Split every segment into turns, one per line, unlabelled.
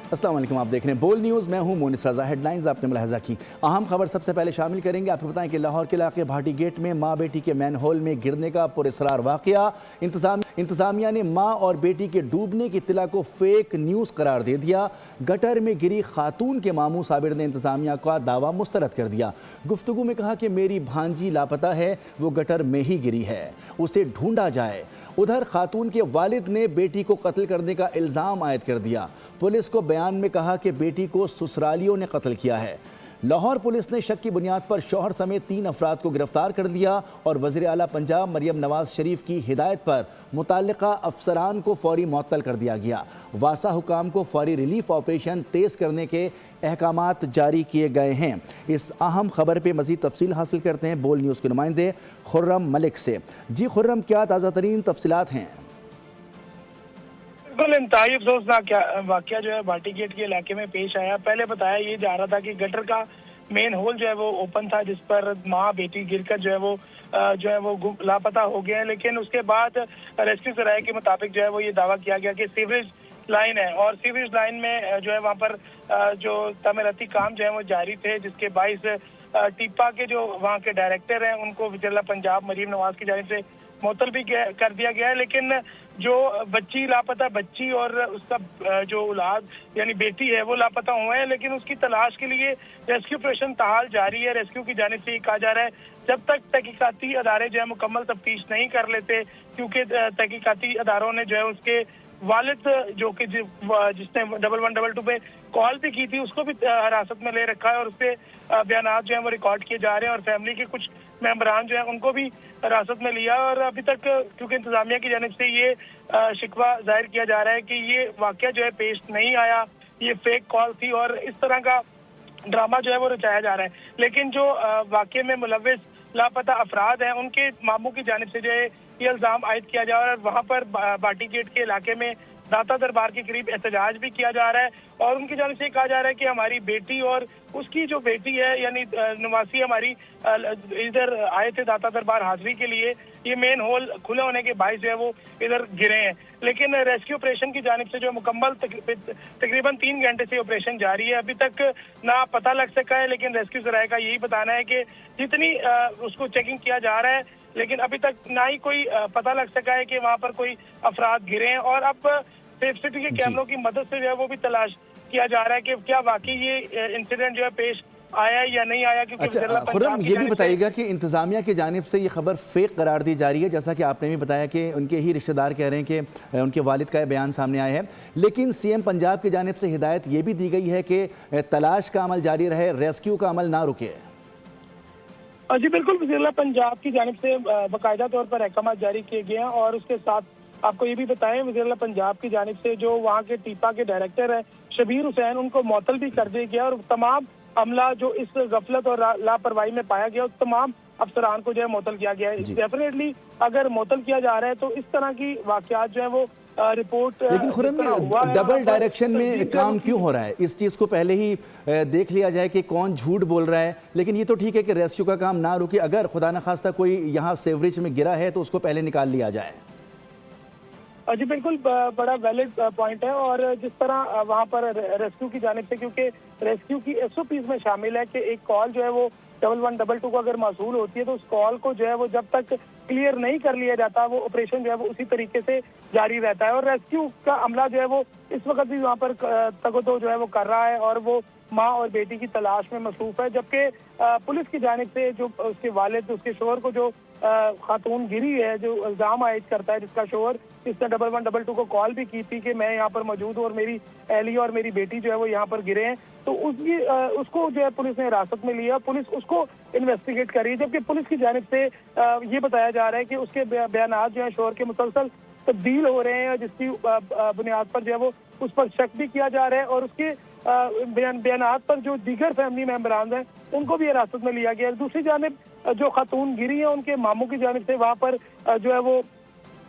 अस्सलाम वालेकुम, आप देख रहे हैं बोल न्यूज़। मैं हूं मोनिस रजा। हेडलाइंस आपने मुलाहजा की। अहम खबर सबसे पहले शामिल करेंगे। आपको बताएं कि लाहौर के इलाके भाटी गेट में माँ बेटी के मैन होल में गिरने का पुरअसरार वाक़या। इंतज़ामिया ने माँ और बेटी के डूबने की इत्तला को फेक न्यूज़ करार दे दिया। गटर में गिरी खातून के मामू साबिर ने इंतज़ामिया का दावा मुस्तरद कर दिया। गुफ्तगू में कहा कि मेरी भांजी लापता है, वो गटर में ही गिरी है, उसे ढूंढा जाए। उधर खातून के वालिद ने बेटी को कत्ल करने का इल्ज़ाम आयद कर दिया। पुलिस को बयान में कहा कि बेटी को ससुरालियों ने कत्ल किया है। लाहौर पुलिस ने शक की बुनियाद पर शौहर समेत 3 अफराद को गिरफ्तार कर लिया और वज़ीर आला पंजाब मरियम नवाज शरीफ की हिदायत पर मुतल्लिका अफसरान को फौरी मुअत्तल कर दिया गया। वासा हुकाम को फौरी रिलीफ ऑपरेशन तेज़ करने के अहकामात जारी किए गए हैं। इस अहम खबर पर मज़ीद तफसील हासिल करते हैं बोल न्यूज़ के नुमाइंदे खुर्रम मलिक से। जी खुर्रम, क्या ताज़ा तरीन तफसीलात हैं?
बिल्कुल इंतहाई अफसोसनाक वाकया जो है भाटी गेट के इलाके में पेश आया। पहले बताया ये जा रहा था कि गटर का मेन होल जो है वो ओपन था, जिस पर माँ बेटी गिरकर जो है वो लापता हो गए हैं। लेकिन उसके बाद रेस्क्यू सराय के मुताबिक जो है वो ये दावा किया गया कि सीवरेज लाइन है और सीवरेज लाइन में जो है वहाँ पर जो तमीराती काम जो है वो जारी थे, जिसके बाइस टीपा के जो वहाँ के डायरेक्टर हैं उनको वज़ीर पंजाब मरीम नवाज की जानिब से मुअत्तल भी कर दिया गया है। लेकिन जो बच्ची लापता, बच्ची और उसका जो औलाद यानी बेटी है वो लापता हुए हैं, लेकिन उसकी तलाश के लिए रेस्क्यू ऑपरेशन ताहाल जारी है। रेस्क्यू की जानिब से ये कहा जा रहा है जब तक तहकीकाती अदारे जो है मुकम्मल तफ्तीश नहीं कर लेते, क्योंकि तहकीकाती अदारों ने जो है उसके वालिद जो कि जिसने 1112 पे कॉल भी की थी उसको भी हिरासत में ले रखा है और उसके बयानात जो है वो रिकॉर्ड किए जा रहे हैं और फैमिली के कुछ मेंबरान जो है उनको भी हिरासत में लिया। और अभी तक क्योंकि इंतजामिया की जानिब से ये शिकवा जाहिर किया जा रहा है कि ये वाकया जो है पेश नहीं आया, ये फेक कॉल थी और इस तरह का ड्रामा जो है वो रचाया जा रहा है। लेकिन जो वाकये में मुलव्विस लापता अफराद हैं उनके मामू की जानिब से जो है ये इल्ज़ाम आयद किया जा रहा है। वहाँ पर भाटी गेट के इलाके में दाता दरबार के करीब एहतजाज भी किया जा रहा है और उनकी जानिब से कहा जा रहा है कि हमारी बेटी और उसकी जो बेटी है यानी नवासी हमारी इधर आए थे दाता दरबार हाजिरी के लिए, ये मेन होल खुले होने के बायस जो है वो इधर गिरे हैं। लेकिन रेस्क्यू ऑपरेशन की जानिब से जो मुकम्मल तकरीबन 3 घंटे से ऑपरेशन जारी है, अभी तक ना पता लग सका है। लेकिन रेस्क्यू सराय का यही बताना है कि जितनी उसको चेकिंग किया जा रहा है, लेकिन अभी तक ना ही कोई पता लग सका है कि वहाँ पर कोई अफराद गिरे हैं। और अब सेफ सिटी के कैमरों की मदद से जो है वो भी तलाश किया जा रहा है कि क्या वाकई ये इंसिडेंट जो है पेश आया या नहीं आया। क्योंकि
अच्छा खुर्रम, ये भी बताइएगा कि इंतज़ामिया की जानिब से ये खबर फेक करार दी जा रही है, जैसा कि आपने भी बताया कि उनके ही रिश्तेदार कह रहे हैं कि उनके वालिद का बयान सामने आया है। लेकिन सीएम पंजाब की जानिब से हिदायत ये भी दी गई है कि तलाश का अमल जारी रहे, रेस्क्यू का अमल ना रुके।
जी बिल्कुल, वज़ीर पंजाब की जानिब से बाकायदा तौर पर अहकाम जारी किए गए हैं और उसके साथ आपको ये भी बताएं वज़ीर पंजाब की जानिब से जो वहाँ के टीपा के डायरेक्टर है शबीर हुसैन, उनको मुअत्तल भी कर दिया गया और तमाम अमला जो इस गफलत और लापरवाही में पाया गया उस तमाम अफसरान को जो है मुअत्तल किया गया है। डेफिनेटली अगर मुअत्तल किया जा रहा है तो इस तरह की वाकयात जो है वो रिपोर्ट।
लेकिन खुर्रम, डबल डायरेक्शन में काम क्यों हो रहा है? इस चीज़ को पहले ही देख लिया जाए कि कौन झूठ बोल रहा है। लेकिन ये तो ठीक है कि रेस्क्यू का काम ना रुके, अगर खुदा न खास्ता कोई यहाँ सेवरेज में गिरा है तो उसको पहले निकाल लिया जाए।
जी बिल्कुल, बड़ा वैलिड पॉइंट है। और जिस तरह वहाँ पर रेस्क्यू की जानिब से, क्योंकि रेस्क्यू की SOPs में शामिल है कि एक कॉल जो है वो 1122 को अगर मौसूल होती है तो उस कॉल को जो है वो जब तक क्लियर नहीं कर लिया जाता वो ऑपरेशन जो है वो उसी तरीके से जारी रहता है। और रेस्क्यू का अमला जो है वो इस वक्त भी वहाँ पर तगोदो जो है वो कर रहा है और वो माँ और बेटी की तलाश में मसरूफ है। जबकि पुलिस की जानिब से जो उसके वालिद, उसके शोहर को जो खातून गिरी है, जो इल्ज़ाम आयद करता है जिसका शोहर, इसने 1112 को कॉल भी की थी कि मैं यहाँ पर मौजूद हूँ और मेरी अहलिया और मेरी बेटी जो है वो यहाँ पर गिरे हैं, तो उसको जो है पुलिस ने हिरासत में लिया, पुलिस उसको इन्वेस्टिगेट कर रही है। जबकि पुलिस की जानिब से ये बताया जा रहा है कि उसके बयानात जो है शोहर के मुसलसल तब्दील हो रहे हैं, जिसकी बुनियाद पर जो है वो उस पर शक भी किया जा रहा है और उसके बयानात पर जो दीगर फैमिली मेंबरान हैं उनको भी हिरासत में लिया गया है। दूसरी जानिब जो खातून गिरी है उनके मामू की जानिब से वहाँ पर जो है वो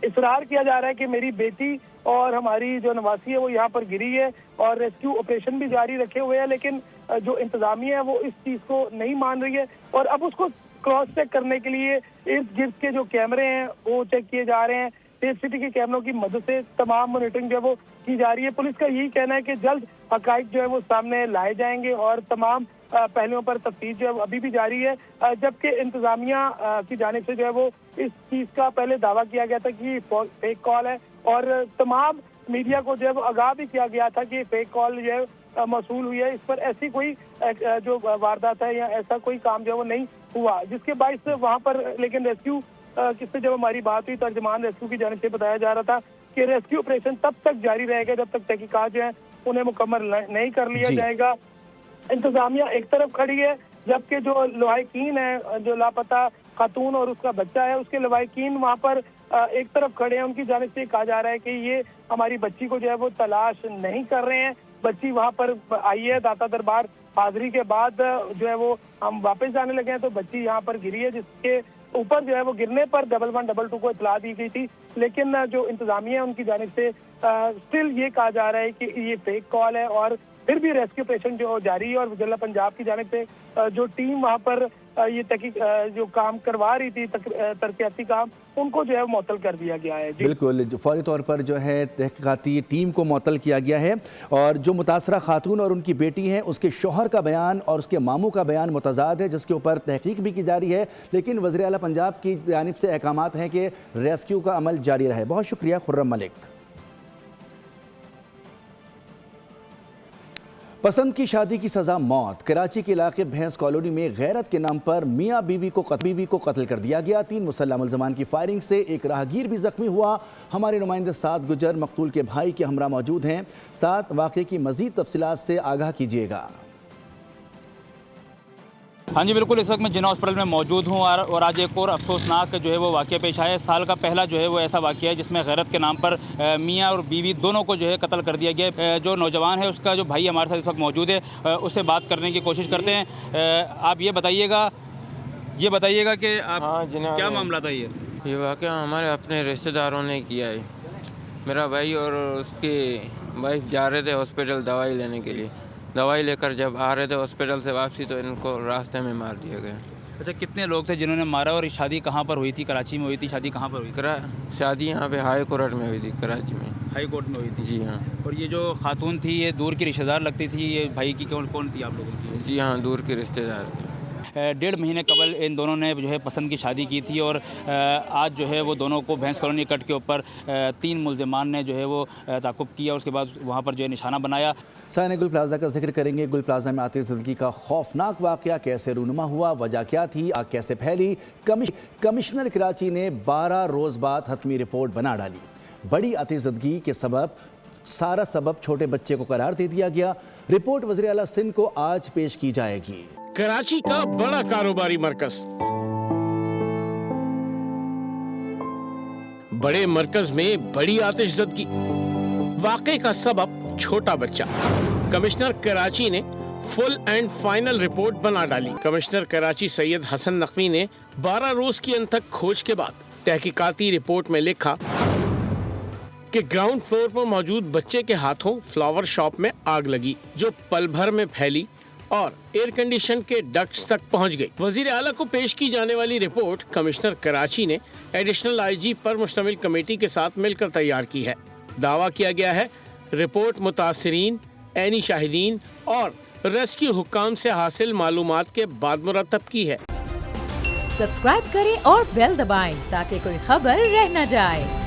इसरार किया जा रहा है कि मेरी बेटी और हमारी जो नवासी है वो यहाँ पर गिरी है और रेस्क्यू ऑपरेशन भी जारी रखे हुए हैं। लेकिन जो इंतजामिया है वो इस चीज़ को नहीं मान रही है और अब उसको क्रॉस चेक करने के लिए इर्द गिर्द के जो कैमरे हैं वो चेक किए जा रहे हैं सेफ सिटी के कैमरों की मदद से तमाम मॉनिटरिंग जो है वो की जा रही है। पुलिस का यही कहना है कि जल्द हकाइक जो है वो सामने लाए जाएंगे और तमाम पहलुओं पर तफ्तीश जो है अभी भी जारी है। जबकि इंतजामिया की जानिब से जो है वो इस चीज का पहले दावा किया गया था कि फेक कॉल है और तमाम मीडिया को जो है वो आगाह भी किया गया था कि फेक कॉल जो है मौसूल हुई है। इस पर ऐसी कोई जो वारदात है या ऐसा कोई काम जो है वो नहीं हुआ, जिसके बाइस वहाँ पर लेकिन रेस्क्यू किससे जब हमारी बात हुई तर्जमान रेस्क्यू की जानिब से बताया जा रहा था कि रेस्क्यू ऑपरेशन तब तक जारी रहेगा जब तक तहकीकात जो है उन्हें मुकम्मल नहीं कर लिया जाएगा। इंतजामिया एक तरफ खड़ी है जबकि जो लवाहिकीन है, जो लापता खातून और उसका बच्चा है, उसके लवाहिकीन वहाँ पर एक तरफ खड़े हैं। उनकी जानिब से कहा जा रहा है कि ये हमारी बच्ची को जो है वो तलाश नहीं कर रहे हैं। बच्ची वहाँ पर आई है, दाता दरबार हाजिरी के बाद जो है वो हम वापस जाने लगे हैं तो बच्ची यहाँ पर गिरी है, जिसके ऊपर जो है वो गिरने पर 1112 को इतला दी गई थी। लेकिन जो इंतजामिया है उनकी जानिब से स्टिल ये कहा जा रहा है कि ये फेक कॉल है और फिर भी रेस्क्यू ऑपरेशन जो जारी है। और जिला पंजाब की जानिब से जो टीम वहाँ पर ये जो काम करवा रही थी तरक्याती काम, उनको जो है मुअत्तल कर दिया गया है।
बिल्कुल, जो फौरी तौर पर जो है तहकीकाती टीम को मुअत्तल किया गया है और जो मुतासरा खातून और उनकी बेटी हैं उसके शौहर का बयान और उसके मामू का बयान मुतजाद है, जिसके ऊपर तहकीक भी की जा रही है। लेकिन वज़ीर आला पंजाब की जानिब से अहकामात हैं कि रेस्क्यू का अमल जारी रहे। बहुत शुक्रिया खुर्रम मलिक। पसंद की शादी की सज़ा मौत। कराची के इलाके भैंस कॉलोनी में गैरत के नाम पर मियाँ बीवी को कत्ल कर दिया गया। 3 मुसल्लह मुल्ज़मान की फायरिंग से एक राहगीर भी जख्मी हुआ। हमारे नुमाइंदे साद गुजर मकतूल के भाई के हमरा मौजूद हैं। साथ वाक़े की मज़ीद तफसीलात से आगाह कीजिएगा।
हाँ जी बिल्कुल, इस वक्त मैं जिना हॉस्पिटल में मौजूद हूँ और आज एक और अफसोसनाक जो है वो वाक़या पेश आया है। साल का पहला जो है वो ऐसा वाक़या है जिसमें गैरत के नाम पर मियाँ और बीवी दोनों को जो है कत्ल कर दिया गया। जो नौजवान है उसका जो भाई हमारे साथ इस वक्त मौजूद है, उससे बात करने की कोशिश करते हैं। आप ये बताइएगा कि आप क्या मामला था?
ये वाक़या हमारे अपने रिश्तेदारों ने किया है। मेरा भाई और उसकी वाइफ जा रहे थे हॉस्पिटल दवाई लेने के लिए। दवाई लेकर जब आ रहे थे हॉस्पिटल से वापसी तो इनको रास्ते में मार दिया गया।
अच्छा, कितने लोग थे जिन्होंने मारा और शादी कहाँ पर हुई थी? कराची में हुई थी शादी? कहाँ पर हुई थी
शादी? यहाँ पे हाई कोर्ट में हुई थी, कराची में।
हाई कोर्ट में हुई थी?
जी हाँ।
और ये जो खातून थी ये दूर की रिश्तेदार लगती थी? ये भाई की कौन थी आप लोगों की?
जी हाँ, दूर के रिश्तेदार थे।
1.5 महीने कबल इन दोनों ने जो है पसंद की शादी की थी और आज जो है वो दोनों को भैंस कॉलोनी कट के ऊपर 3 मुल्ज़िमान ने जो है वो ताक़ुब किया। उसके बाद वहाँ पर जो है निशाना बनाया।
साइने गुल प्लाजा का जिक्र करेंगे। गुल प्लाजा में आतिशज़दगी का खौफनाक वाक़या कैसे रूनुमा हुआ, वजह क्या थी, आग कैसे फैली? कमिश्नर कराची ने 12 रोज़ बाद हतमी रिपोर्ट बना डाली। बड़ी आतिशज़दगी के सारा सबब छोटे बच्चे को करार दे दिया गया। रिपोर्ट वज़ीर आला सिंध को आज पेश की जाएगी।
कराची का बड़ा कारोबारी मरकज, बड़े मरकज में बड़ी आतिशज़दगी, वाक़े का सबब छोटा बच्चा। कमिश्नर कराची ने फुल एंड फाइनल रिपोर्ट बना डाली। कमिश्नर कराची सैयद हसन नकवी ने 12 रोज की अनथक खोज के बाद तहकीकाती रिपोर्ट में लिखा कि ग्राउंड फ्लोर पर मौजूद बच्चे के हाथों फ्लावर शॉप में आग लगी, जो पल भर में फैली और एयर कंडीशन के डक्ट्स तक पहुंच गई। वजीर आला को पेश की जाने वाली रिपोर्ट कमिश्नर कराची ने एडिशनल आईजी पर मुश्तमिल कमेटी के साथ मिलकर तैयार की है। दावा किया गया है रिपोर्ट मुतासिरीन, ऐनी शाहिदीन और रेस्क्यू हुक्काम से हासिल मालूमात के बाद मुरतब की है।
सब्सक्राइब करें और बेल दबाएं ताकि कोई खबर रह न जाए।